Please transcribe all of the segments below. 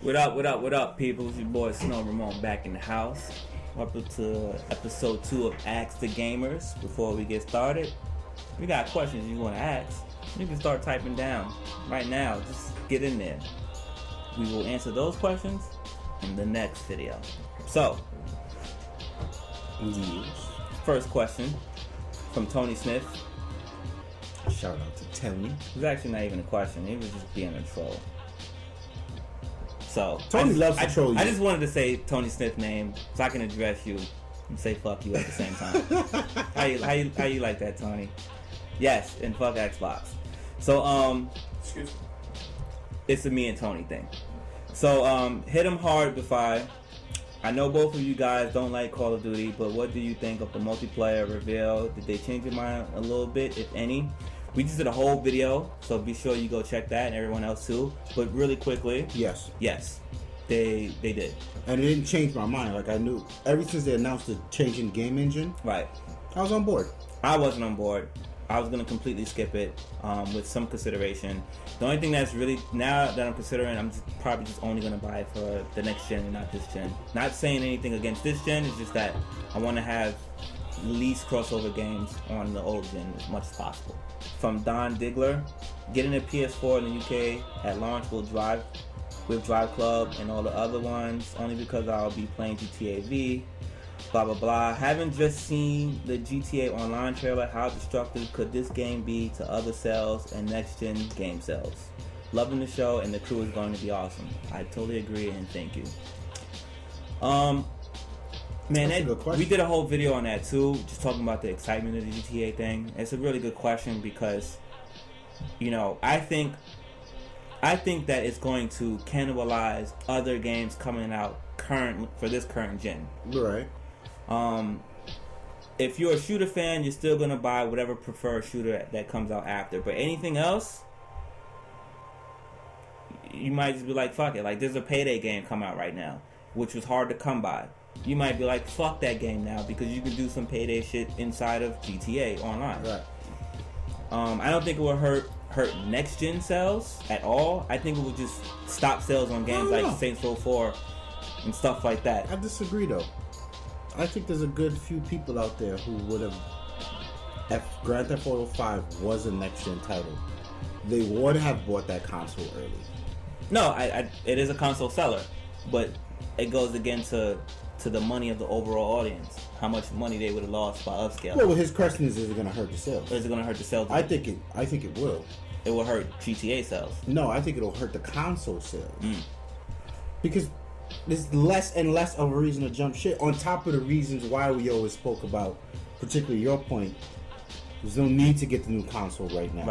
What up, people? It's your boy Snow Ramon back in the house. Up to episode 2 of Ask the Gamers. Before we get started, we got questions you want to ask. You can start typing down right now. Just get in there. We will answer those questions in the next video. So, first question from Tony Snif. Shout out to Tony. It was actually not even a question. He was just being a troll. So Tony loves to troll you. I just wanted to say Tony Snif's name so I can address you and say fuck you at the same time. how you like that, Tony? Yes, and fuck Xbox. So Excuse me. It's a me and Tony thing. So hit him hard, Defy. I know both of you guys don't like Call of Duty, but what do you think of the multiplayer reveal? Did they change your mind a little bit, if any? We just did a whole video, so be sure you go check that, and everyone else too. But really quickly, yes, they did, and it didn't change my mind. Like I knew ever since they announced the change in game engine, right? I was on board. I wasn't on board. I was gonna completely skip it with some consideration. The only thing that's really now that I'm considering, I'm probably just only gonna buy it for the next gen and not this gen. Not saying anything against this gen, it's just that I want to have least crossover games on the old gen as much as possible. From Don Diggler, getting a PS4 in the UK at launch will drive with Drive Club and all the other ones, only because I'll be playing GTA V. Blah blah blah. Haven't just seen the GTA Online trailer. How destructive could this game be to other sales and next gen game sales? Loving the show and the crew is going to be awesome. I totally agree and thank you. Man, we did a whole video on that too, just talking about the excitement of the GTA thing. It's a really good question because, you know, I think that it's going to cannibalize other games coming out for this current gen. Right. If you're a shooter fan, you're still gonna buy whatever preferred shooter that comes out after. But anything else, you might just be like, fuck it. Like, there's a Payday game come out right now, which was hard to come by. You might be like, fuck that game now because you can do some Payday shit inside of GTA Online. Right. I don't think it will hurt next gen sales at all. I think it will just stop sales on games like Saints Row 4 and stuff like that. I disagree though. I think there's a good few people out there who would have, if Grand Theft Auto 5 was a next gen title, they would have bought that console early. No, it is a console seller, but it goes again to the money of the overall audience. How much money they would have lost by upscaling. Well, his question is it going to hurt the sales? Is it going to hurt the sales? I think it will. It will hurt GTA sales. No, I think it'll hurt the console sales. Because there's less and less of a reason to jump shit. On top of the reasons why we always spoke about, particularly your point, there's no need to get the new console right now.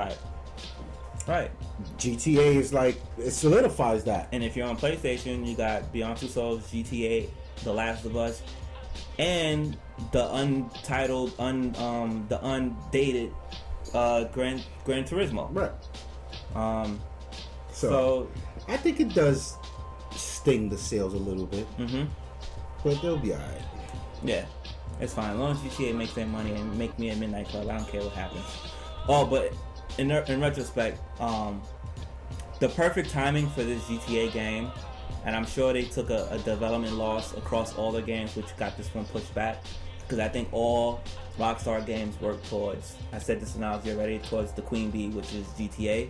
Right. GTA is like, it solidifies that. And if you're on PlayStation, you got Beyond Two Souls, GTA, The Last of Us, and the untitled, the undated Gran Turismo. Right. So I think it does sting the sales a little bit. But they'll be alright. Yeah, it's fine. As long as GTA makes their money and make me a Midnight Club, I don't care what happens. Oh, but in retrospect, the perfect timing for this GTA game, and I'm sure they took a development loss across all the games, which got this one pushed back, because I think all Rockstar games work towards, I said this analogy already, towards the Queen Bee, which is GTA,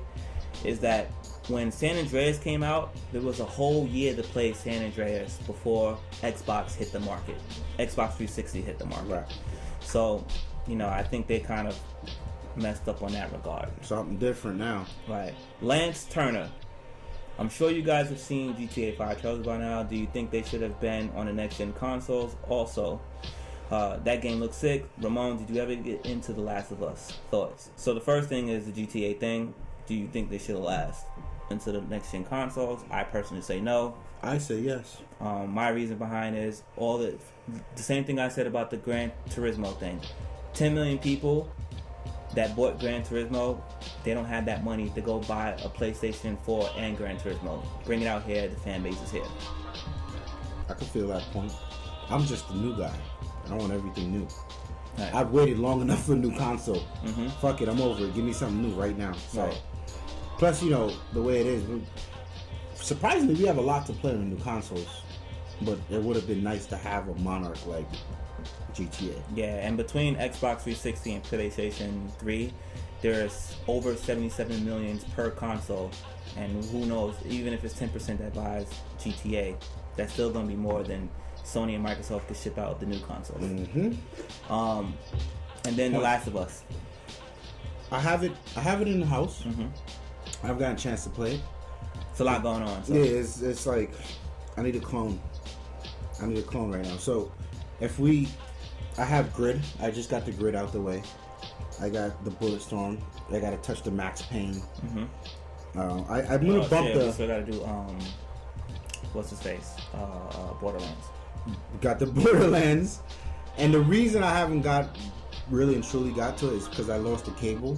is that when San Andreas came out, there was a whole year to play San Andreas before Xbox hit the market. Xbox 360 hit the market. Right. So, you know, I think they kind of messed up on that regard. Something different now. Right. Lance Turner. I'm sure you guys have seen GTA 5 trailers by now. Do you think they should have been on the next-gen consoles? Also, that game looks sick. Ramon, did you ever get into The Last of Us? Thoughts? So the first thing is the GTA thing. Do you think they should have lasted into the next-gen consoles? I personally say no. I say yes. My reason behind is all the same thing I said about the Gran Turismo thing. 10 million people that bought Gran Turismo, they don't have that money to go buy a PlayStation 4 and Gran Turismo. Bring it out here, the fan base is here. I can feel that point. I'm just a new guy. I want everything new. Right. I've waited long enough for a new console. Mm-hmm. Fuck it, I'm over it. Give me something new right now. So, right. Plus, you know, the way it is, surprisingly, we have a lot to play on the new consoles, but it would have been nice to have a Monarch like GTA. Yeah, and between Xbox 360 and PlayStation 3, there's over 77 million per console, and who knows, even if it's 10% that buys GTA, that's still going to be more than Sony and Microsoft could ship out the new consoles. And then The Last of Us. I have it in the house. I haven't gotten a chance to play it. It's a lot going on. So. Yeah, it's like I need a clone. I need a clone right now. So I have Grid. I just got the Grid out the way. I got the Bulletstorm. I got to touch the Max Payne. I'm gonna bump the. We still gotta do what's his face? Borderlands. Got the Borderlands, and the reason I haven't really and truly got to it is because I lost the cable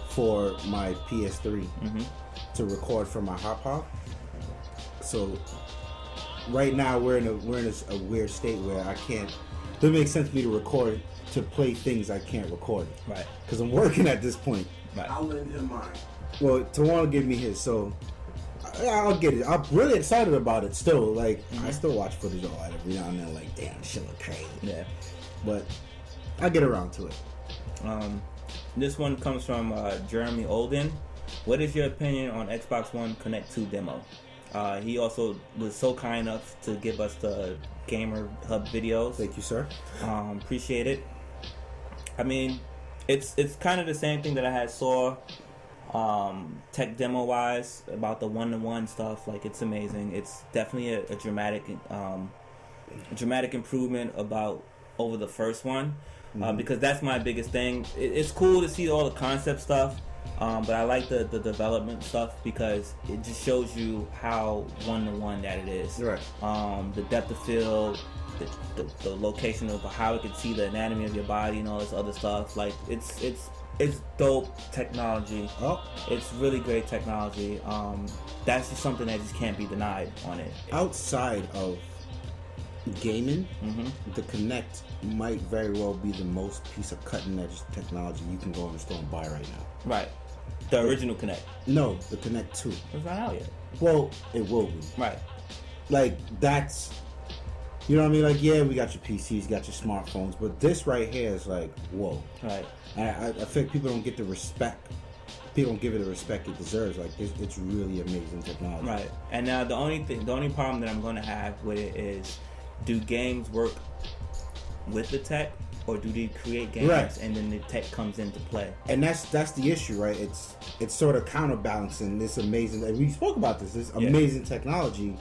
for my PS3 to record from my hop. So right now we're in a weird state where I can't. It doesn't make sense for me to record to play things I can't record. Right. Because I'm working at this point. Right. I'll lend him mine. Well, Tawana gave me his, so I'll get it. I'm really excited about it still. Like, I still watch footage all that every now and then. Like, damn, shit look crazy. Yeah. But I'll get around to it. This one comes from Jeremy Olden. What is your opinion on Xbox One Connect 2 demo? He also was so kind enough to give us the Gamer Hub videos. Thank you, sir. Appreciate it. I mean, it's kind of the same thing that I had saw tech demo wise about the one-to-one stuff. Like, it's amazing. It's definitely a dramatic improvement over the first one, because that's my biggest thing. It's cool to see all the concept stuff, but I like the development stuff because it just shows you how one-to-one that it is. Right. The depth of field, the location of how it can see the anatomy of your body and all this other stuff. Like, it's dope technology. Oh. It's really great technology. That's just something that just can't be denied on it. Outside of gaming, the Kinect might very well be the most piece of cutting-edge technology you can go in the store and buy right now. Right. The original Kinect. No, the Kinect 2. It's not out yet. Well, it will be. Right. Like, that's... You know what I mean? Like, yeah, we got your PCs, you got your smartphones, but this right here is like, whoa. Right. I think people don't get the respect. People don't give it the respect it deserves. Like, it's really amazing technology. Right. And now the only problem that I'm going to have with it is, do games work with the tech, or do they create games and then the tech comes into play? And that's the issue, right? It's sort of counterbalancing this amazing. And we spoke about this amazing technology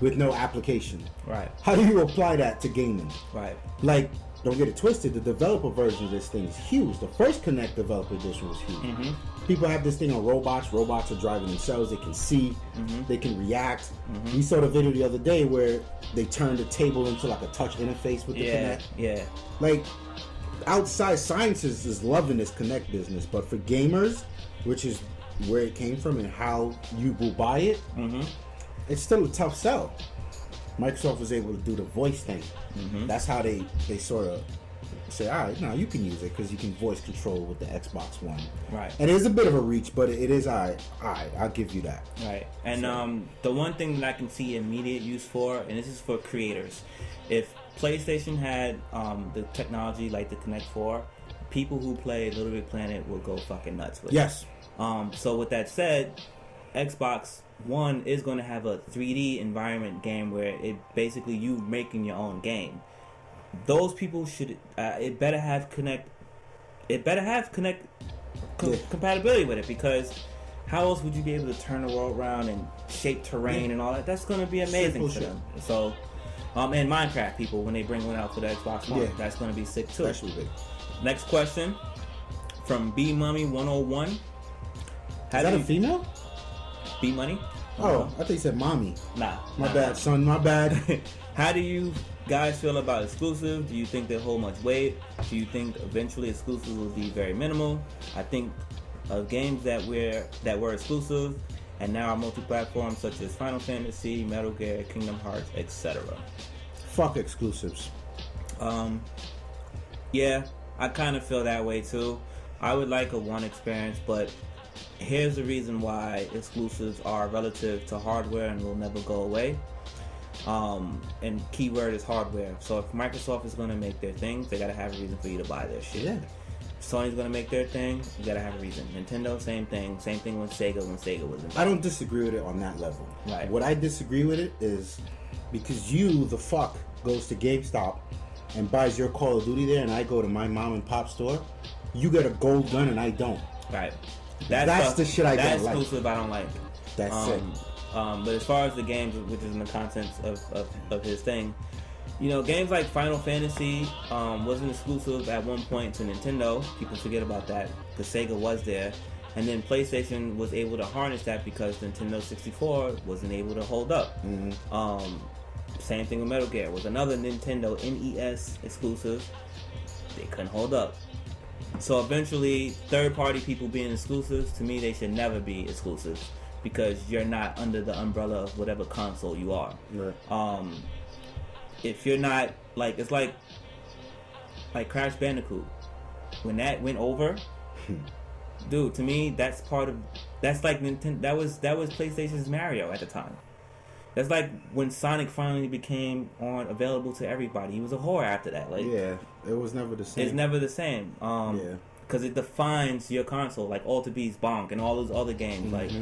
with no application. Right. How do you apply that to gaming? Right. Like, don't get it twisted, the developer version of this thing is huge. The first Kinect developer edition was huge. People have this thing on robots. Robots are driving themselves. They can see. They can react. We saw the video the other day where they turned the table into like a touch interface with the Kinect. Yeah. Like, outside scientists is loving this Kinect business, but for gamers, which is where it came from and how you will buy it, it's still a tough sell. Microsoft was able to do the voice thing. That's how they sort of say, all right, now you can use it because you can voice control with the Xbox One. Right. And it is a bit of a reach, but it is all right, I'll give you that. Right. And the one thing that I can see immediate use for, and this is for creators, if PlayStation had the technology like the Kinect 4, people who play Little Big Planet will go fucking nuts with it. Yes. So with that said, Xbox One is going to have a 3D environment game where it basically you making your own game. Those people should it better have Kinect compatibility with it, because how else would you be able to turn the world around and shape terrain and all that? That's going to be amazing for them. So and Minecraft people, when they bring one out for the Xbox One, that's going to be sick too. Especially big. Next question from B Mummy 101. Is that a female? B Money? Oh, I thought you said mommy. Nah. My bad, son. My bad. How do you guys feel about exclusives? Do you think they hold much weight? Do you think eventually exclusives will be very minimal? I think of games that were exclusive and now are multi-platform, such as Final Fantasy, Metal Gear, Kingdom Hearts, etc. Fuck exclusives. Yeah, I kind of feel that way too. I would like a one experience, but here's the reason why exclusives are relative to hardware and will never go away. And keyword is hardware. So if Microsoft is going to make their things, they got to have a reason for you to buy their shit. Yeah. Sony's going to make their thing, you got to have a reason. Nintendo, same thing. Same thing with Sega when Sega was involved. I don't disagree with it on that level. Right. What I disagree with it is because you, the fuck, goes to GameStop and buys your Call of Duty there, and I go to my mom and pop store, you get a gold gun and I don't. Right. That's the shit I don't like. That's exclusive I don't like. That's it. But as far as the games, which is in the contents of his thing, you know, games like Final Fantasy wasn't exclusive at one point to Nintendo. People forget about that because Sega was there, and then PlayStation was able to harness that because Nintendo 64 wasn't able to hold up. Mm-hmm. Same thing with Metal Gear. Was another Nintendo NES exclusive. They couldn't hold up. So eventually, third-party people being exclusives, to me, they should never be exclusive because you're not under the umbrella of whatever console you are. Right. If you're not, like, it's like Crash Bandicoot. When that went over, dude, to me, that's like Nintendo. That was PlayStation's Mario at the time. That's like when Sonic finally became available to everybody. He was a whore after that. Like, yeah, it was never the same. It's never the same. Yeah. Because it defines your console, like Alter Beast, Bonk, and all those other games. Mm-hmm. Like,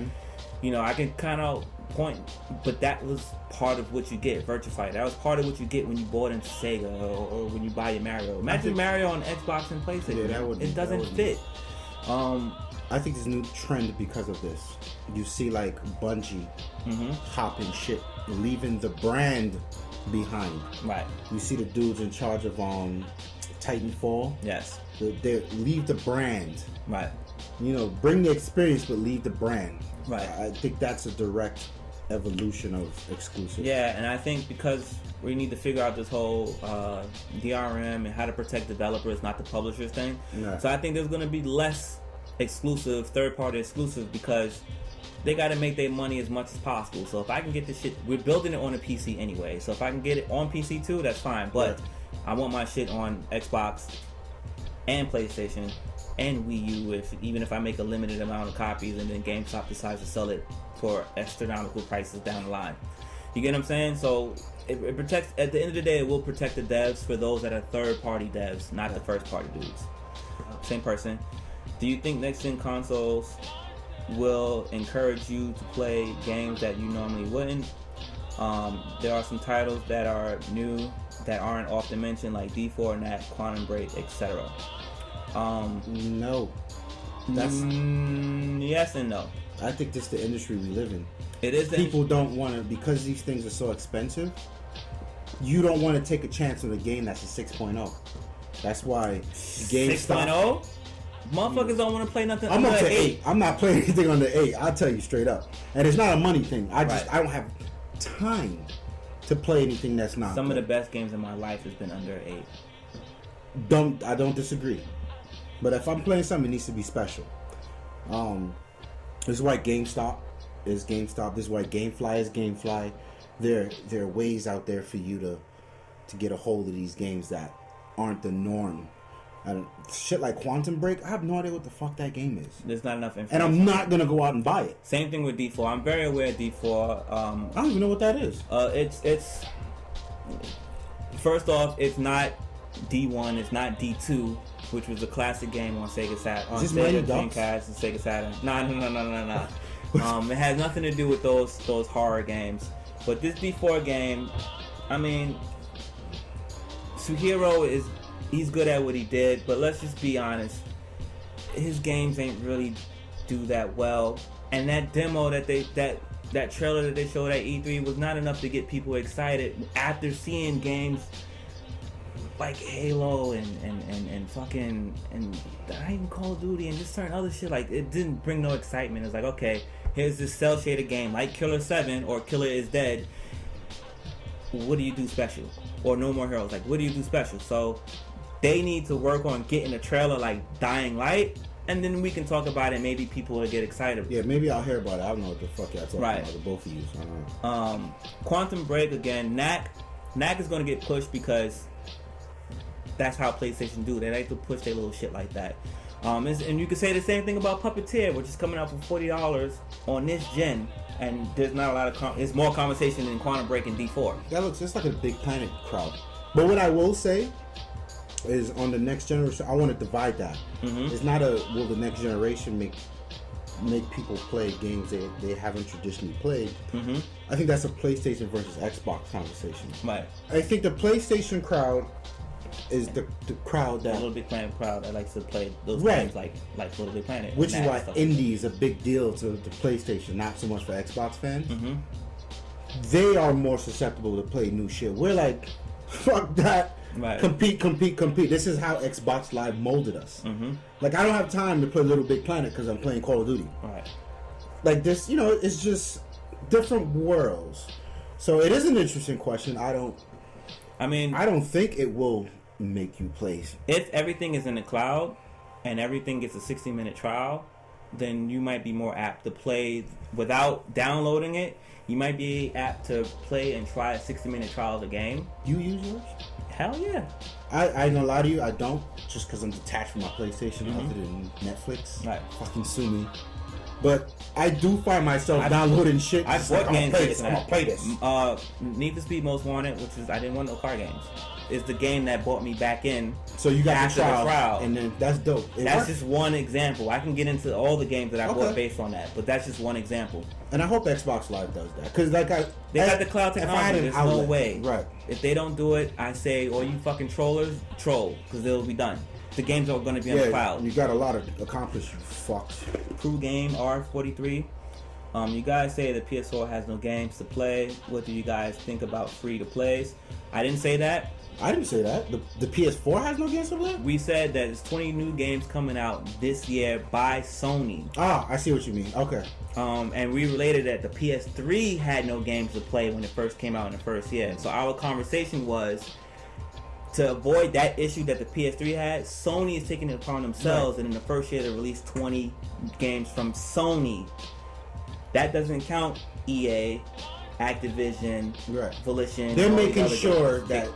you know, I can kind of point, but that was part of what you get. Virtuify. That was part of what you get when you bought into Sega or when you buy your Mario. Imagine Mario on Xbox and PlayStation. Yeah, it doesn't fit. I think there's a new trend because of this. You see, like, Bungie hopping shit, leaving the brand behind. Right. You see the dudes in charge of Titanfall. Yes. They leave the brand. Right. You know, bring the experience, but leave the brand. Right. I think that's a direct evolution of exclusive. Yeah, and I think because we need to figure out this whole DRM and how to protect developers, not the publishers thing. Yeah. So I think there's going to be less exclusive, third-party exclusive, because they got to make their money as much as possible. So if I can get this shit, we're building it on a PC anyway. So if I can get it on PC too, that's fine. But I want my shit on Xbox and PlayStation and Wii U, even if I make a limited amount of copies and then GameStop decides to sell it for astronomical prices down the line. You get what I'm saying? So it protects, at the end of the day, it will protect the devs for those that are third-party devs, not the first-party dudes. Same person. Do you think next-gen consoles will encourage you to play games that you normally wouldn't? There are some titles that are new that aren't often mentioned, like D4, NAC, Quantum Break, etc. No. That's yes and no. I think this is the industry we live in. It is. People don't want to, because these things are so expensive, you don't want to take a chance on a game that's a 6.0. That's why GameStop... 6.0? Motherfuckers don't want to play nothing I'm under up to 8. 8. I'm not playing anything under 8. I'll tell you straight up. And it's not a money thing. I Right. don't have time to play anything that's not Some good. of the best games in my life has been under 8. I don't disagree. But if I'm playing something, it needs to be special. This is why GameStop is GameStop. This is why GameFly is GameFly. There are ways out there for you to get a hold of these games that aren't the norm. Shit like Quantum Break, I have no idea what the fuck that game is. There's not enough information. And I'm not going to go out and buy it. Same thing with D4. I'm very aware of D4. I don't even know what that is. It's first off, it's not D1. It's not D2, which was a classic game on Sega Saturn, on Is this Mighty Sega Ducks? Dreamcast and Sega Saturn. No. It has nothing to do with those horror games. But this D4 game, I mean, Suhiro he's good at what he did, but let's just be honest, his games ain't really do that well. And that demo that trailer that they showed at E3 was not enough to get people excited after seeing games like Halo and fucking and not even Call of Duty and just certain other shit. Like, it didn't bring no excitement. It's like, okay, here's this cell shaded game like Killer 7 or Killer is Dead. What do you do special? Or No More Heroes. Like, what do you do special? So they need to work on getting a trailer like Dying Light, and then we can talk about it. Maybe people will get excited. Yeah, maybe I'll hear about it. I don't know what the fuck y'all talking Right. about, the both of you. So I don't know. Quantum Break again. NAC is going to get pushed because that's how PlayStation do. They like to push their little shit like that. And you could say the same thing about Puppeteer, which is coming out for $40 on this gen, and there's not a lot of it's more conversation than Quantum Break and D4. That looks just like a Big Planet crowd. But what I will say is, on the next generation, I want to divide that. It's not will the next generation make people play games they haven't traditionally played. I think that's a PlayStation versus Xbox conversation. Right. I think the PlayStation crowd is the crowd that Little Big Planet crowd that likes to play those Right. games like Little Big Planet, which is and why stuff. indie is a big deal to the PlayStation, not so much for Xbox fans. They are more susceptible to play new shit. We're like, fuck that. Right. Compete. This is how Xbox Live molded us. Like, I don't have time to play Little Big Planet because I'm playing Call of Duty. Right. Like this, it's just different worlds. So it is an interesting question. I don't think it will make you play. If everything is in the cloud and everything gets a 60-minute trial, then you might be more apt to play without downloading it. You might be apt to play and try a 60-minute trial of the game. You use yours? Hell yeah. I ain't gonna lie to you, I don't, just because I'm detached from my PlayStation other than Netflix. Right. Fucking sue me. But I do find myself downloading shit. I bought games. I'm gonna play this. Need for Speed Most Wanted, which is I didn't want no car games. Is the game that brought me back in. So you got after the trial, the trial, and then that's dope. That's just one example. I can get into all the games that I bought based on that, but that's just one example. And I hope Xbox Live does that, because they got the cloud technology. There's no way. Right. If they don't do it, I say, all you fucking trollers, troll, because it'll be done. The games are going to be on the cloud. You got a lot of accomplished, you fucks. Crew Game R43. You guys say the PS4 has no games to play. What do you guys think about free to plays? I didn't say that. I didn't say that. The PS4 has no games to play? We said that there's 20 new games coming out this year by Sony. Ah, I see what you mean. Okay. And we related that the PS3 had no games to play when it first came out in the first year. So our conversation was, to avoid that issue that the PS3 had, Sony is taking it upon themselves, and in the first year they released 20 games from Sony. That doesn't count EA, Activision, Volition. They're making sure that,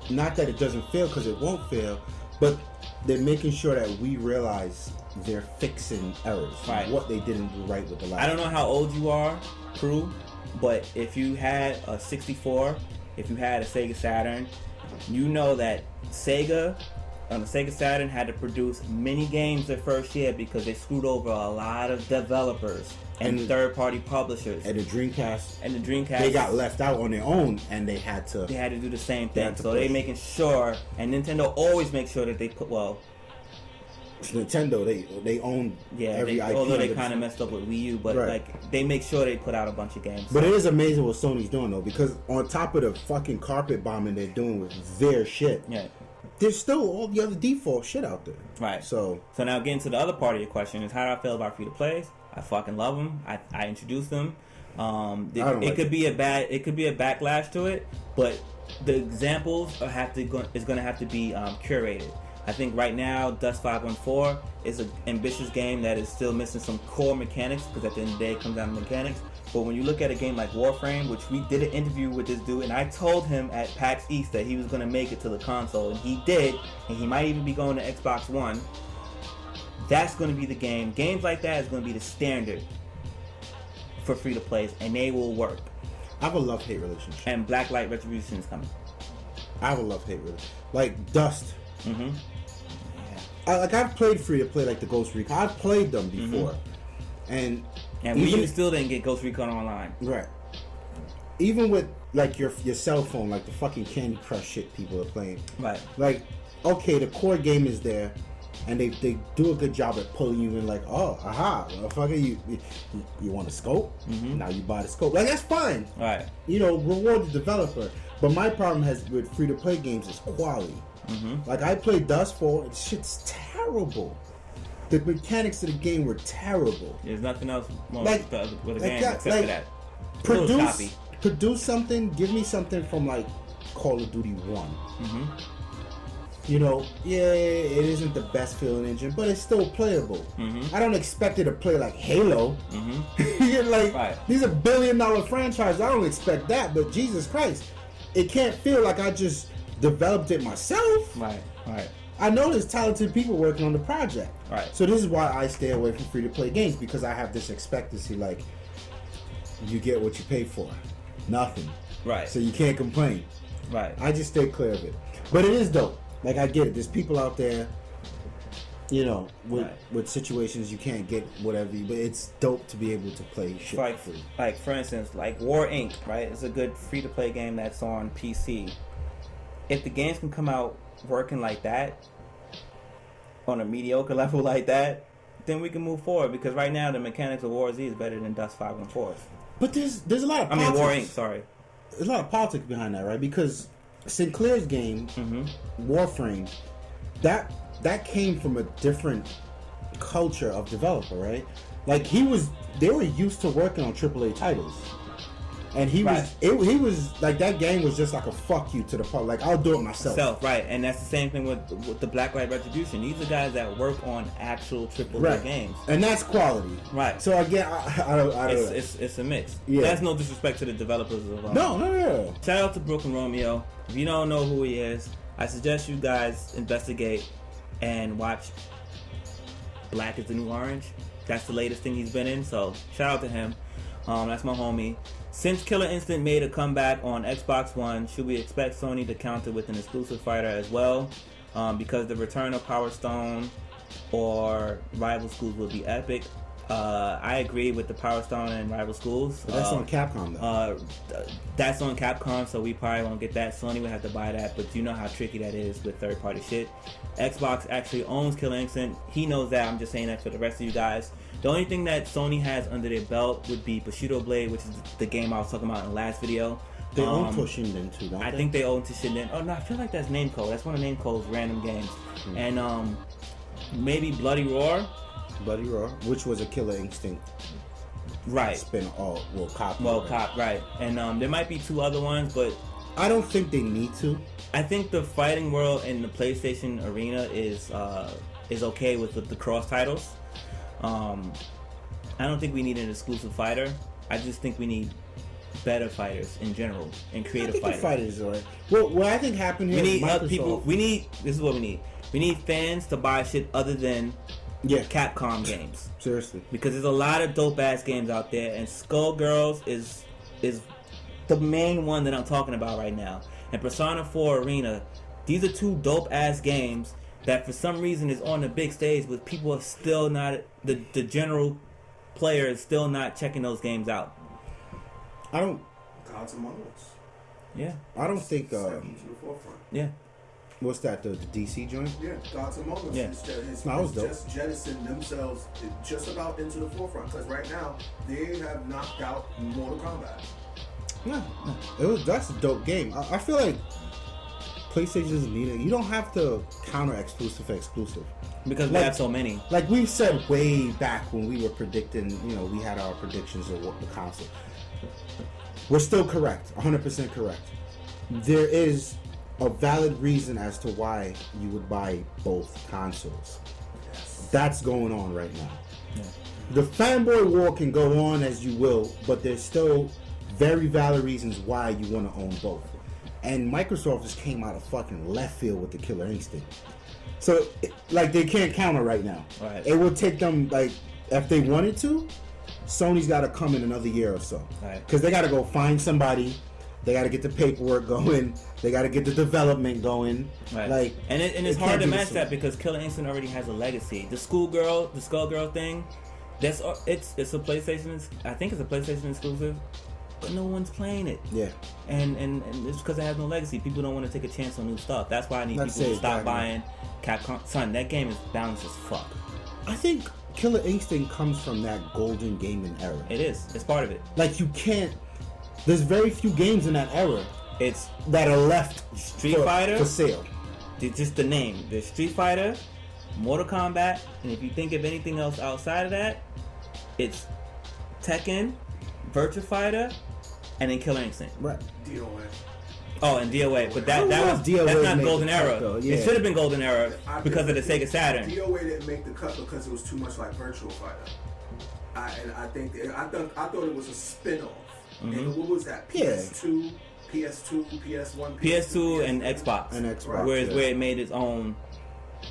not that it doesn't fail, because it won't fail, but they're making sure that we realize they're fixing errors. Right. What they didn't do right with the last. I don't know how old you are, crew, but if you had a 64, if you had a Sega Saturn, you know that Sega on the Sega Saturn had to produce many games the first year because they screwed over a lot of developers and third-party publishers. And the Dreamcast, they got left out on their own, and they had to do the same thing. So they're making sure, and Nintendo always makes sure that they put Nintendo, they own every IP. Although they kind of messed up with Wii U, but like they make sure they put out a bunch of games. But it is amazing what Sony's doing though, because on top of the fucking carpet bombing they're doing with their shit, there's still all the other default shit out there. Right. So now getting to the other part of your question is, how do I feel about free to plays? I fucking love them. I introduced them. It could be a backlash to it, but the examples is going to have to be curated. I think right now Dust 514 is an ambitious game that is still missing some core mechanics, because at the end of the day it comes down to mechanics. But when you look at a game like Warframe, which we did an interview with this dude, and I told him at PAX East that he was going to make it to the console, and he did, and he might even be going to Xbox One. That's going to be the game. Games like that is going to be the standard for free to plays, and they will work. I have a love-hate relationship. And Blacklight Retribution is coming. I have a love-hate relationship. Like Dust. Mm-hmm. I've played free to play like the Ghost Recon. I've played them before, and we still didn't get Ghost Recon Online. Right. Even with like your cell phone, like the fucking Candy Crush shit people are playing. Right. Like, okay, the core game is there, and they do a good job at pulling you in. Like, oh, aha, motherfucker, you want a scope? Mm-hmm. Now you buy the scope. Like, that's fine. Right. Reward the developer. But my problem with free to play games is quality. Mm-hmm. Like, I played Dust 4, and shit's terrible. The mechanics of the game were terrible. There's nothing else with a game except for that. Produce something, give me something from like Call of Duty 1. Mm-hmm. It isn't the best feeling engine, but it's still playable. Mm-hmm. I don't expect it to play like Halo. Mm-hmm. These are $1 billion franchises. I don't expect that, but Jesus Christ, it can't feel like I just developed it myself. Right. I know there's talented people working on the project. Right. So this is why I stay away from free-to-play games, because I have this expectancy, like, you get what you pay for. Nothing. Right. So you can't complain. Right. I just stay clear of it. But it is dope. Like, I get it. There's people out there, you know, with situations you can't get whatever, but it's dope to be able to play shit like, for free. Like, for instance, like War Inc., right? It's a good free-to-play game that's on PC. If the games can come out working like that, on a mediocre level like that, then we can move forward, because right now the mechanics of War Z is better than Dust 5 and 4. But there's a lot of politics. War Inc., sorry. There's a lot of politics behind that, right? Because Sinclair's game, Warframe, that came from a different culture of developer, right? Like they were used to working on AAA titles, and he was like, that game was just like a fuck you to the public. Like, I'll do it myself. Right, and that's the same thing with the Blacklight Retribution. These are guys that work on actual AAA games, and that's quality. Right. So again, I don't. It's a mix. Yeah. That's no disrespect to the developers of No. Shout out to Brooklyn Romeo. If you don't know who he is, I suggest you guys investigate and watch Black is the New Orange. That's the latest thing he's been in, so shout out to him. That's my homie. Since Killer Instinct made a comeback on Xbox One, should we expect Sony to counter with an exclusive fighter as well? Because the return of Power Stone or Rival Schools would be epic. I agree with the Power Stone and Rival Schools. But that's on Capcom, though. That's on Capcom, so we probably won't get that. Sony would have to buy that, but you know how tricky that is with third-party shit. Xbox actually owns Killer Instinct. He knows that. I'm just saying that for the rest of you guys. The only thing that Sony has under their belt would be Bushido Blade, which is the game I was talking about in the last video. They own Toshinden too, don't they? I think they own Toshinden. Oh no, I feel like that's name code. That's one of name code's random games. And maybe Bloody Roar, which was a Killer Instinct. Right. Spin all cop. Right. And there might be two other ones, but I don't think they need to. I think the fighting world in the PlayStation arena is okay with the cross titles. I don't think we need an exclusive fighter. I just think we need better fighters in general and creative fighters. The fighters are right. Well, what I think happened here, we need Microsoft, people. This is what we need. We need fans to buy shit other than Capcom games. Seriously, because there's a lot of dope ass games out there, and Skullgirls is the main one that I'm talking about right now. And Persona 4 Arena, these are two dope ass games that for some reason is on the big stage, but people are still not, the general player is still not checking those games out. Gods Among Us. Yeah. I don't think. To the forefront. Yeah. What's that? The DC joint? Yeah, Gods Among Us. Yeah. It's just jettisoned themselves just about into the forefront, because right now they have knocked out Mortal Kombat. No. That's a dope game. I feel like PlayStation doesn't need it. You don't have to counter exclusive. Because we have so many. Like we've said way back when we were predicting, we had our predictions of what the console. We're still correct, 100% correct. There is a valid reason as to why you would buy both consoles. Yes. That's going on right now. Yeah. The fanboy war can go on as you will, but there's still very valid reasons why you want to own both. And Microsoft just came out of fucking left field with the Killer Instinct. So, they can't counter right now. Right. It would take them, if they wanted to, Sony's got to come in another year or so. Because they got to go find somebody. They got to get the paperwork going. They got to get the development going. Right. And it's hard to match that because Killer Instinct already has a legacy. The Skullgirl thing, it's a PlayStation. I think it's a PlayStation exclusive, but no one's playing it. Yeah. And it's because it has no legacy. People don't want to take a chance on new stuff. That's why I need people to stop buying Capcom. Son, that game is balanced as fuck. I think Killer Instinct comes from that golden gaming era. It is. It's part of it. You can't. There's very few games in that era. That are left Street Fighter for sale. Just the name. There's Street Fighter, Mortal Kombat, and if you think of anything else outside of that, it's Tekken, Virtua Fighter, and then Killer Instinct. Right. DOA. Oh, and DOA, but that's not Golden Era. Yeah. It should have been Golden Era because of the Sega Saturn. DOA didn't make the cut because it was too much like Virtua Fighter. I thought it was a spin-off. Mm-hmm. And what was that? PS2, PS1, PS2, PS2 and Xbox. And Xbox. Where it made its own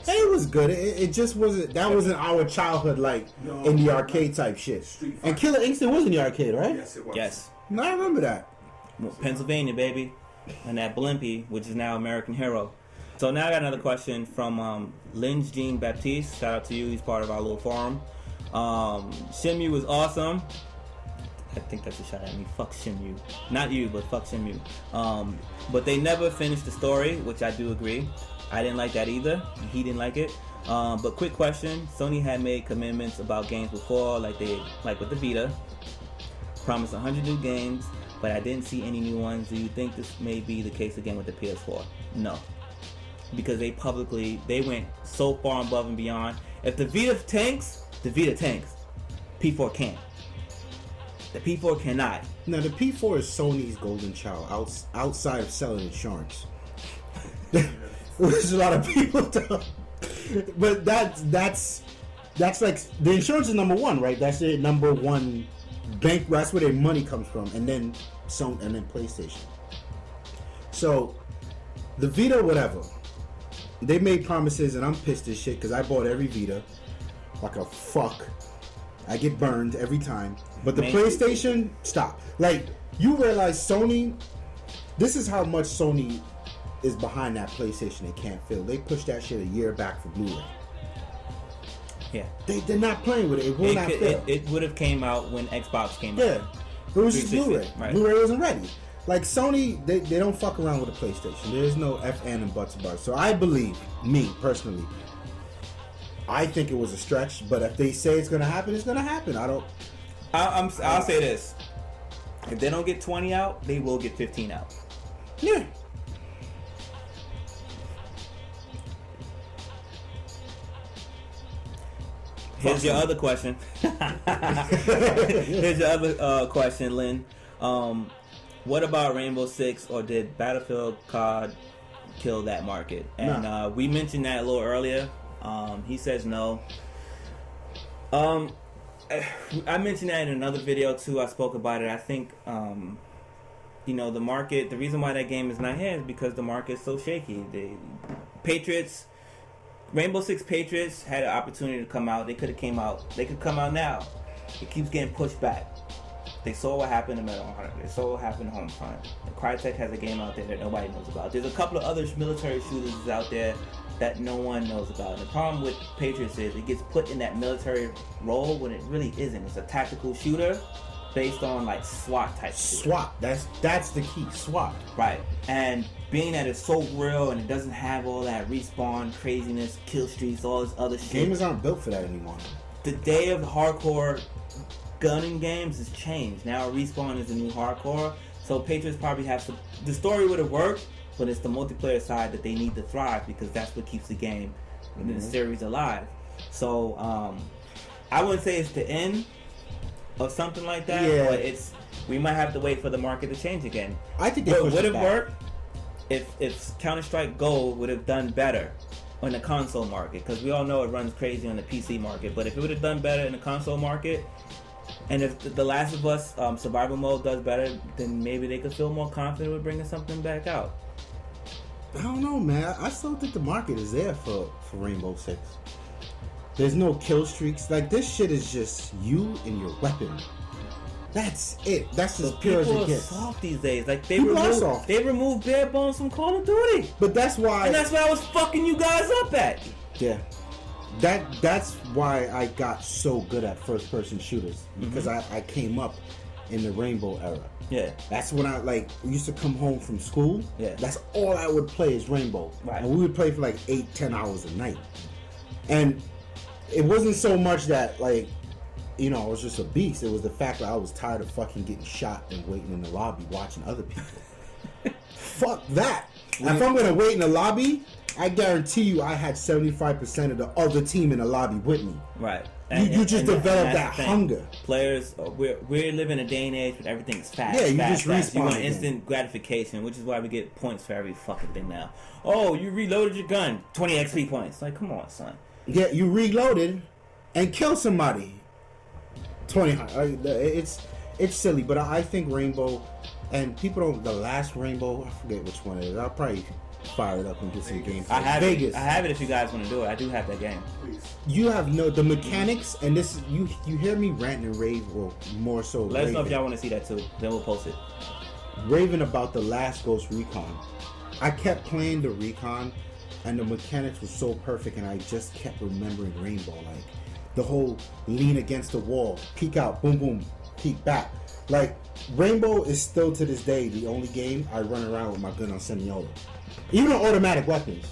It was good. It just wasn't. That wasn't our childhood, like in the arcade type shit. And Killer Instinct was in the arcade, right? Yes, it was. Yes. No, I remember that. Pennsylvania, baby. And that Blimpie, which is now American Hero. So now I got another question from Lynch Jean Baptiste. Shout out to you. He's part of our little forum. Shimu was awesome. I think that's a shot at me. Fuck Shimu. Not you, but fuck Shimu. But they never finished the story, which I do agree. I didn't like that either. He didn't like it. But quick question. Sony had made commitments about games before, like with the Vita. Promised 100 new games, but I didn't see any new ones. Do you think this may be the case again with the PS4? No. Because they went so far above and beyond. If the Vita tanks, the Vita tanks. P4 can't. The P4 cannot. Now the P4 is Sony's golden child outside of selling insurance. There's a lot of people though. But that's like the insurance is number one, right? That's their number one bank. That's where their money comes from, and then Sony, and then PlayStation. So the Vita, whatever, they made promises, and I'm pissed as shit because I bought every Vita like a fuck. I get burned every time. But the PlayStation, stop. Like, you realize Sony, this is how much Sony is behind that PlayStation they can't fill. They pushed that shit a year back for Blu-ray. Yeah. They're not playing with it. It will not fill. It would have came out when Xbox came out. Yeah. It was just Blu-ray. Right. Blu-ray wasn't ready. Like, Sony, they don't fuck around with the PlayStation. There's no F, N, and buts about it. So I believe, me, personally, I think it was a stretch, but if they say it's gonna happen, it's gonna happen. I'll say this: if they don't get 20 out, they will get 15 out. Yeah. Here's your other question. Here's your other question, Lynn. What about Rainbow Six, or did Battlefield COD kill that market? And we mentioned that a little earlier. He says no. I mentioned that in another video too. I spoke about it. I think, the market, the reason why that game is not here is because the market is so shaky. The Patriots, Rainbow Six Patriots had an opportunity to come out. They could come out now. It keeps getting pushed back. They saw what happened in Medal of Honor. They saw what happened in Homefront. Crytek has a game out there that nobody knows about. There's a couple of other military shooters out there that no one knows about. And the problem with Patriots is it gets put in that military role when it really isn't. It's a tactical shooter based on like SWAT type shit. SWAT. That's the key. SWAT. Right. And being that it's so real and it doesn't have all that respawn craziness, kill streaks, all this other shit. Gamers aren't built for that anymore. The day of hardcore gunning games has changed. Now Respawn is the new hardcore. So Patriots probably have to. The story would have worked, but it's the multiplayer side that they need to thrive because that's what keeps the game and the series alive. So I wouldn't say it's the end of something like that, but we might have to wait for the market to change again. I think it would have worked if Counter-Strike Go would have done better on the console market, because we all know it runs crazy on the PC market. But if it would have done better in the console market, and if The Last of Us survival mode does better, then maybe they could feel more confident with bringing something back out. I don't know, man. I still think the market is there for Rainbow Six. There's no kill streaks. Like, this shit is just you and your weapon. That's it. That's as pure as it gets. People are soft these days. Like, they removed bare bones from Call of Duty. But that's why... And that's what I was fucking you guys up at. Yeah. That's why I got so good at first-person shooters. Because I came up in the Rainbow era. Yeah. That's when I used to come home from school. Yeah. That's all I would play is Rainbow. Right. And we would play for like 8-10 hours a night. And it wasn't so much that I was just a beast. It was the fact that I was tired of fucking getting shot and waiting in the lobby watching other people. Fuck that. If I'm gonna wait in the lobby, I guarantee you I had 75% of the other team in the lobby with me. Right. You just develop that hunger. Players, we're living a day and age where everything's fast. Yeah, you fast, just respawn. You want instant gratification, which is why we get points for every fucking thing now. Oh, you reloaded your gun, 20 XP points. Like, come on, son. Yeah, you reloaded and killed somebody. 20. It's silly, but I think Rainbow And people don't. The last Rainbow, I forget which one it is. I'll probably fire it up and get some gameplay. I have Vegas. it. I have it if you guys want to do it. I do have that game. Please. You have the mechanics, and this you hear me rant and rave, or more so. Let us know if raving. y'all want to see that too. Then we'll post it. Raving about the last Ghost Recon. I kept playing the Recon, and the mechanics were so perfect, and I just kept remembering Rainbow, like the whole lean against the wall, peek out, boom boom, peek back. Like Rainbow is still to this day the only game I run around with my gun on semi-auto. Even on automatic weapons,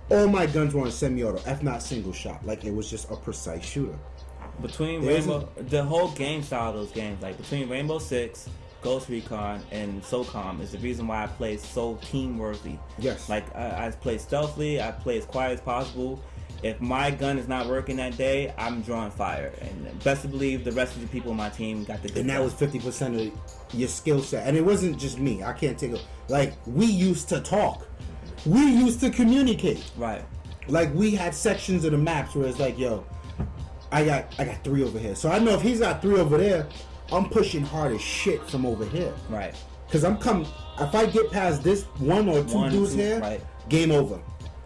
all my guns were on semi-auto, if not single shot. Like it was just a precise shooter. Between There Rainbow, the whole game style of those games, like between Rainbow Six, Ghost Recon, and SOCOM, is the reason why I play so team worthy. Yes. Like I play stealthily, I play as quiet as possible. If my gun is not working that day, I'm drawing fire, and best to believe the rest of the people on my team got the good. And that was 50% of your skill set. And it wasn't just me. I can't take it. Like we used to talk. We used to communicate. right. Like we had sections of the maps where it's like, yo, I got 3 over here. So I know if he's got 3 over there, I'm pushing hard as shit from over here. Right. Cause I'm coming. If I get past this 1 or 2 dudes here, right. game over.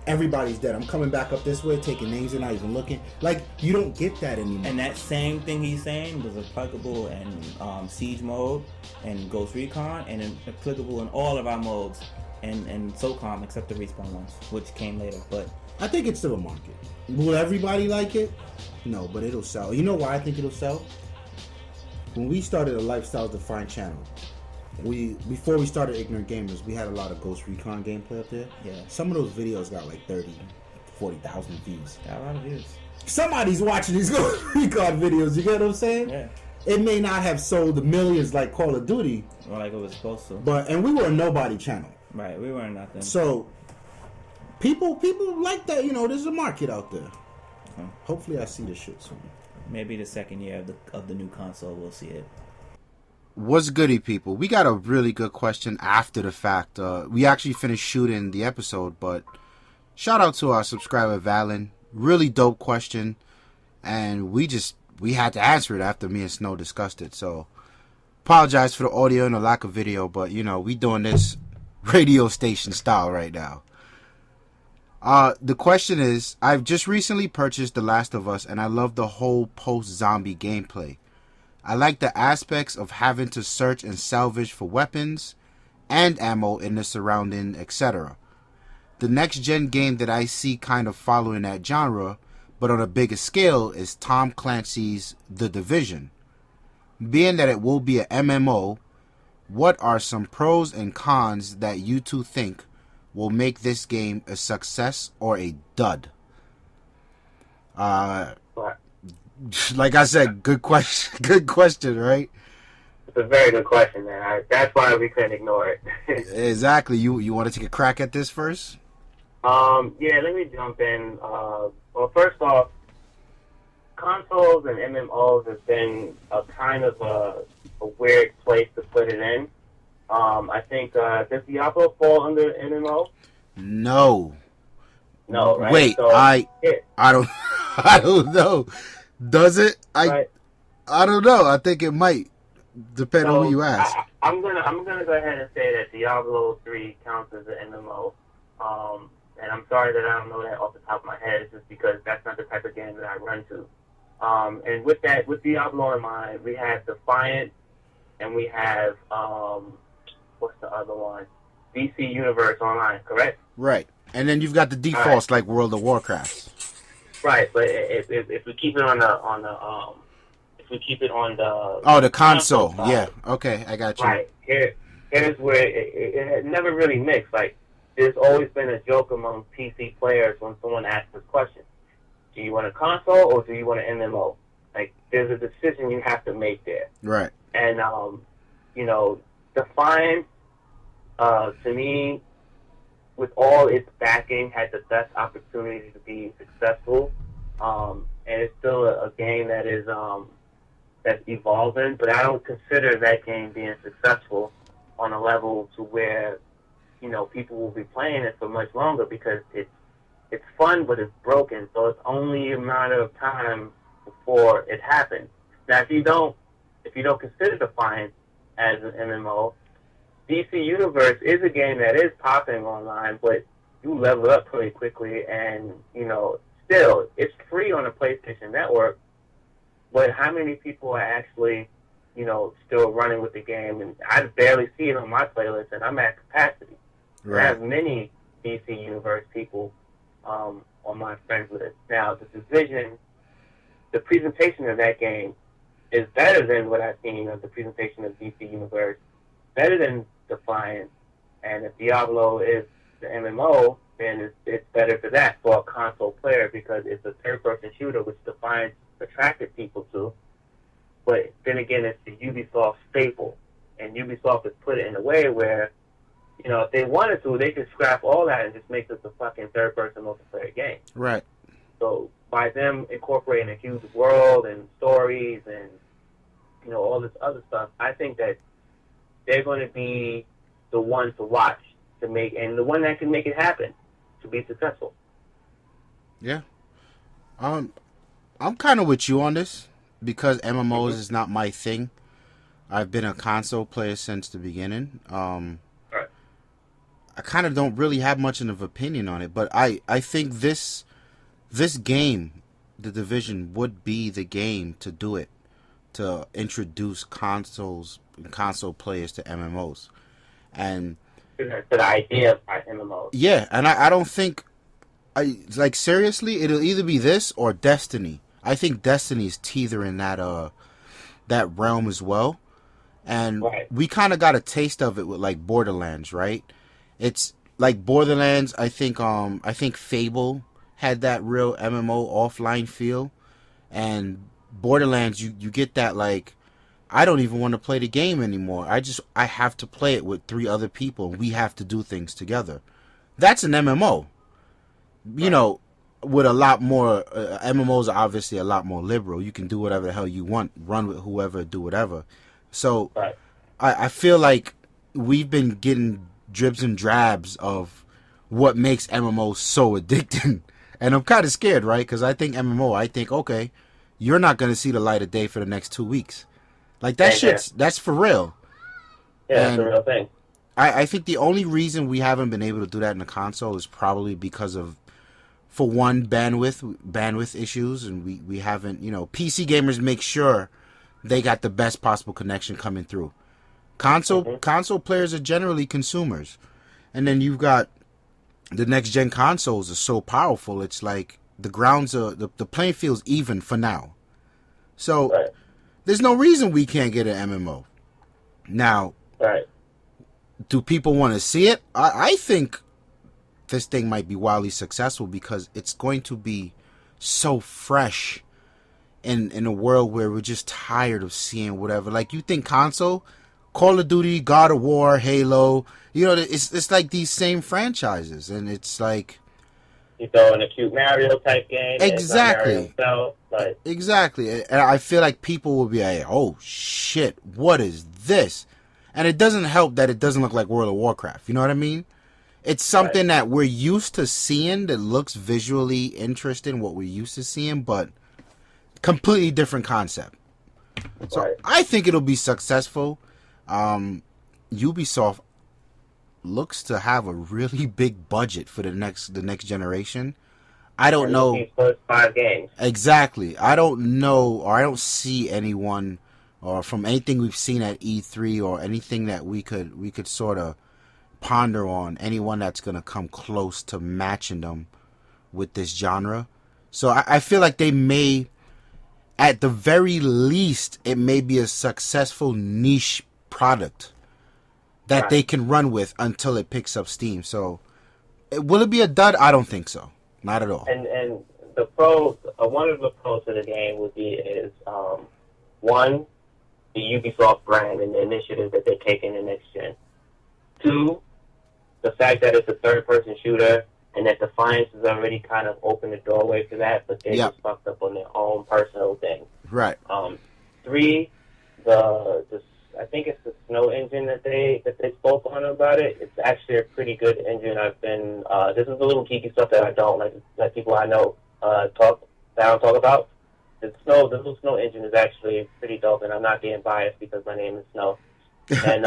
Everybody's dead. I'm coming back up this way, taking names and not even looking. Like you don't get that anymore. And that same thing he's saying was applicable in Siege mode and Ghost Recon, and applicable in all of our modes and SOCOM except the respawn ones, which came later. But I think it's still a market. Will everybody like it? No, but it'll sell. You know why I think it'll sell? When we started a Lifestyle Defined channel, before we started Ignorant Gamers, we had a lot of Ghost Recon gameplay up there. Yeah. Some of those videos got like 30, 40,000 views. got a lot of views. Somebody's watching these Ghost Recon videos, you get what I'm saying? Yeah. It may not have sold the millions like Call of Duty, Or like it was supposed to. and we were a nobody channel. Right. We weren't nothing. So people like that, there's a market out there. Okay. Hopefully I see this shit soon. Maybe the second year of the new console, we'll see it. What's goody, people? We got a really good question after the fact. We actually finished shooting the episode, but shout out to our subscriber Valen. Really dope question, and we had to answer it after me and Snow discussed it. So apologize for the audio and the lack of video, but we doing this radio station style right now. The question is, I've just recently purchased The Last of Us, and I love the whole post-zombie gameplay. I like the aspects of having to search and salvage for weapons and ammo in the surrounding, etc. The next gen game that I see kind of following that genre, but on a bigger scale, is Tom Clancy's The Division. Being that it will be a MMO, what are some pros and cons that you two think will make this game a success or a dud? Like I said, good question. Good question, right? It's a very good question, man. That's why we couldn't ignore it. Exactly. You want to take a crack at this first? Yeah, let me jump in. Well, first off, consoles and MMOs have been a kind of a weird place to put it in. I think, does Diablo fall under MMO? No. No, right? Wait, so, I don't I don't know. Does it? Right. I don't know. I think it might, depend on who you ask. I'm gonna go ahead and say that Diablo 3 counts as an MMO. And I'm sorry that I don't know that off the top of my head. It's just because that's not the type of game that I run to. And with Diablo in mind, we have Defiant, and we have what's the other one? DC Universe Online, correct? Right. And then you've got the defaults like World of Warcraft. Right, but if we keep it on the the console. side, Yeah. Okay, I got you. right here's where it never really mixed. Like there's always been a joke among PC players when someone asks this question: do you want a console or do you want an MMO? Like there's a decision you have to make there. Right. And Defiant to me, with all its backing, had the best opportunity to be successful. And it's still a game that is that's evolving, but I don't consider that game being successful on a level to where people will be playing it for much longer, because it's fun, but it's broken. So it's only a matter of time before it happens. Now, if you don't consider Defiant as an MMO, DC Universe is a game that is popping online, but you level up pretty quickly, and still it's free on the PlayStation Network. But how many people are actually, still running with the game? And I barely see it on my playlist, and I'm at capacity. Right. I have many DC Universe people on my friends list. Now, the Division, the presentation of that game is better than what I've seen of the presentation of DC Universe, better than Defiance. And if Diablo is the MMO, then it's better for that, for a console player, because it's a third-person shooter, which Defiance attracted people to. But then again, it's the Ubisoft staple, and Ubisoft has put it in a way where, if they wanted to, they could scrap all that and just make this a fucking third-person multiplayer game. Right. So by them incorporating a huge world and stories and all this other stuff, I think that they're going to be the one to watch to make, and the one that can make it happen to be successful. Yeah. I'm kind of with you on this because MMOs is not my thing. I've been a console player since the beginning. Right. I kind of don't really have much of an opinion on it, but I think this game, The Division, would be the game to do it, to introduce console players to MMOs. And To the idea of MMOs. yeah, and I don't think, seriously, it'll either be this or Destiny. I think Destiny's teetering that realm as well. And Right. we kind of got a taste of it with like Borderlands, right? It's like Borderlands. I think Fable had that real MMO offline feel, and Borderlands, you get that like, I don't even want to play the game anymore. I have to play it with 3 other people, and we have to do things together. That's an MMO. Right. With a lot more MMOs are obviously a lot more liberal. You can do whatever the hell you want, run with whoever, do whatever. So Right. I feel like we've been getting dribs and drabs of what makes MMOs so addicting. And I'm kind of scared, right? Because I think MMO, okay, you're not going to see the light of day for the next 2 weeks. Like, that Yeah, that's for real. Yeah, And that's a real thing. I think the only reason we haven't been able to do that in the console is probably because of, for one, bandwidth issues, and we haven't, PC gamers make sure they got the best possible connection coming through. Console players are generally consumers. And then you've got the next gen consoles are so powerful, it's like the playing field's even for now. So Right. there's no reason we can't get an MMO. Now, Right. do people want to see it? I think this thing might be wildly successful because it's going to be so fresh in a world where we're just tired of seeing whatever. Like, you think console, Call of Duty, God of War, Halo, it's like these same franchises, and it's like, You throw in a cute Mario type game. Exactly. It's not Mario himself, but exactly. And I feel like people will be like, oh shit, what is this? And it doesn't help that it doesn't look like World of Warcraft. You know what I mean? It's something that we're used to seeing that looks visually interesting, what we're used to seeing, but completely different concept. So Right. I think it'll be successful. Ubisoft looks to have a really big budget for the next generation. I don't know These first 5 games. exactly. I don't know, or I don't see anyone, or from anything we've seen at E3 or anything that we could sort of ponder on, anyone that's gonna come close to matching them with this genre. So I feel like they may, at the very least, it may be a successful niche product that Right. they can run with until it picks up steam. So, will it be a dud? I don't think so. Not at all. And the pros, one of the pros of the game would be is one, the Ubisoft brand and the initiative that they're taking in next gen. 2, the fact that it's a third-person shooter and that Defiance has already kind of opened the doorway for that, but they Yep. just fucked up on their own personal thing. Right. 3, I think it's the Snow engine that they spoke on about it. It's actually a pretty good engine. I've been this is a little geeky stuff that I don't like that people I know talk about. The little Snow engine is actually pretty dope, and I'm not being biased because my name is Snow. And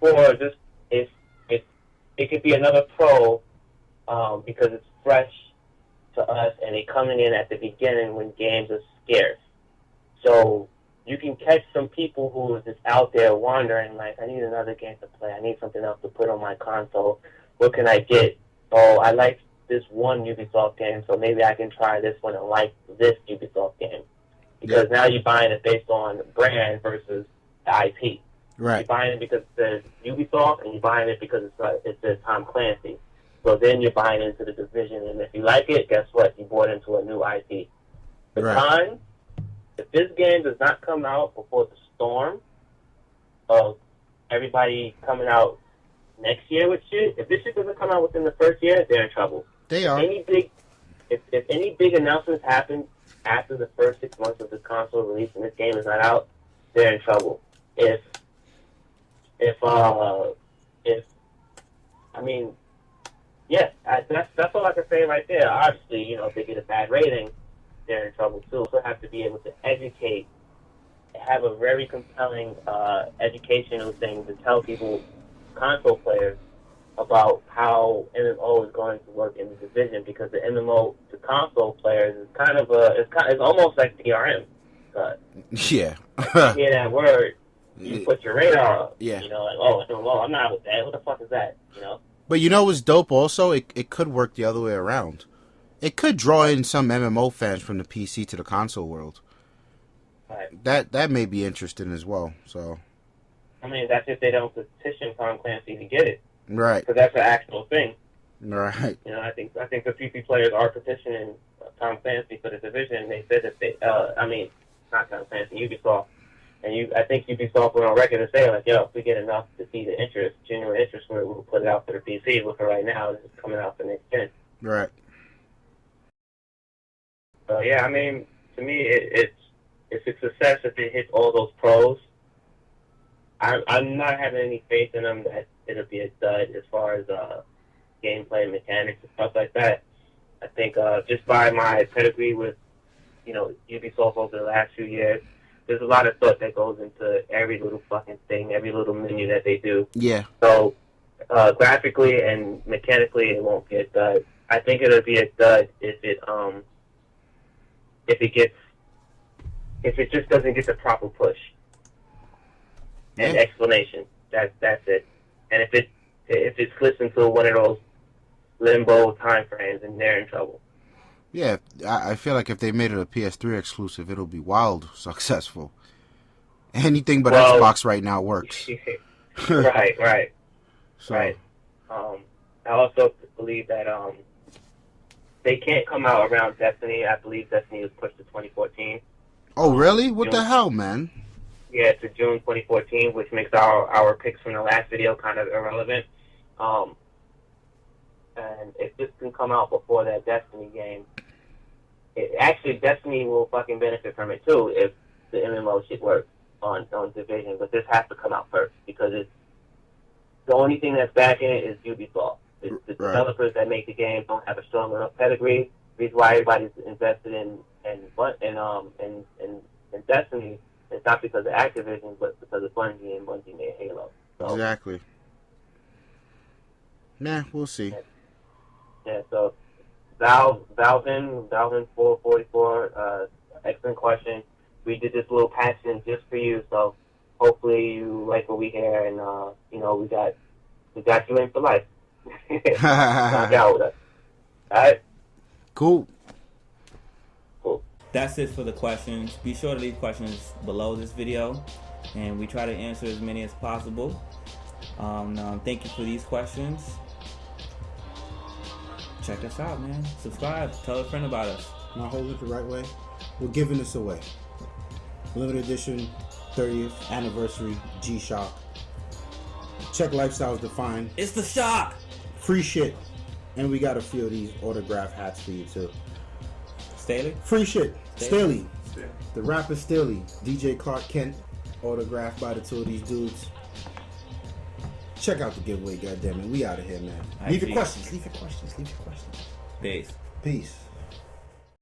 for just if it could be another pro because it's fresh to us and they coming in at the beginning when games are scarce. So you can catch some people who are just out there wandering like, I need another game to play. I need something else to put on my console. What can I get? Oh, I like this one Ubisoft game, so maybe I can try this one and like this Ubisoft game. Because now you're buying it based on brand versus the IP. Right. You're buying it because it says Ubisoft, and you're buying it because it says Tom Clancy. So then you're buying into the Division, and if you like it, guess what? You bought into a new IP. The time, if this game does not come out before the storm of everybody coming out next year with shit, if this shit doesn't come out within the first year, they're in trouble. They are. If any big announcements happen after the first 6 months of the console release and this game is not out, they're in trouble. That's all I can say right there. Obviously, if they get a bad rating, they're in trouble too. So have to be able to educate, have a very compelling educational thing to tell people, console players, about how MMO is going to work in the Division, because the MMO to console players is kind of it's almost like DRM. Yeah. You hear that word, you put your radar up. Yeah. Like, oh, I'm not with that. What the fuck is that? But what's dope also? It could work the other way around. It could draw in some MMO fans from the PC to the console world. Right. That may be interesting as well. So. I mean, that's if they don't petition Tom Clancy to get it. Right. Because that's an actual thing. Right. I think the PC players are petitioning Tom Clancy for the Division. They said that not Tom Clancy, Ubisoft. And I think Ubisoft went on record to say, like, if we get enough to see the genuine interest, we'll put it out for the PC. But for right now, this is coming out for next gen. Right. So, yeah, I mean, to me, it's a success if it hits all those pros. I'm not having any faith in them that it'll be a dud as far as gameplay mechanics and stuff like that. I think just by my pedigree with, Ubisoft over the last few years, there's a lot of thought that goes into every little fucking thing, every little menu that they do. Yeah. So graphically and mechanically, it won't be a dud. I think it'll be a dud if it just doesn't get the proper push and explanation. That's it. And if it slips into one of those limbo time frames, then they're in trouble. Yeah, I feel like if they made it a PS3 exclusive, it'll be wild successful. Anything but Xbox right now works. Right. So. Right. I also believe that they can't come out around Destiny. I believe Destiny was pushed to 2014. Oh, really? What the hell, man? Yeah, to June 2014, which makes our picks from the last video kind of irrelevant. And if this can come out before that Destiny game, Destiny will fucking benefit from it too if the MMO shit works on Division. But this has to come out first because it's the only thing that's backing it is Ubisoft. The developers that make the game don't have a strong enough pedigree. The reason why everybody's invested in Destiny is not because of Activision, but because of Bungie, and Bungie made Halo. So, exactly. Nah, we'll see. Yeah, so Valvin 444, excellent question. We did this little passion just for you, so hopefully you like what we hear, and we got you in for life. Knock out with us. All right. Cool. That's it for the questions. Be sure to leave questions below this video, and we try to answer as many as possible. Thank you for these questions. Check us out, man. Subscribe. Tell a friend about us. Am I holding it the right way? We're giving this away. Limited edition, 30th anniversary G-Shock. Check Lifestyles Defined. It's the shock. Free shit. And we got a few of these autograph hats for you too. Staley? Free shit. Staley. Staley. The rapper Staley. DJ Clark Kent. Autographed by the two of these dudes. Check out the giveaway, goddammit. We out of here, man. Leave your questions. Peace. Peace.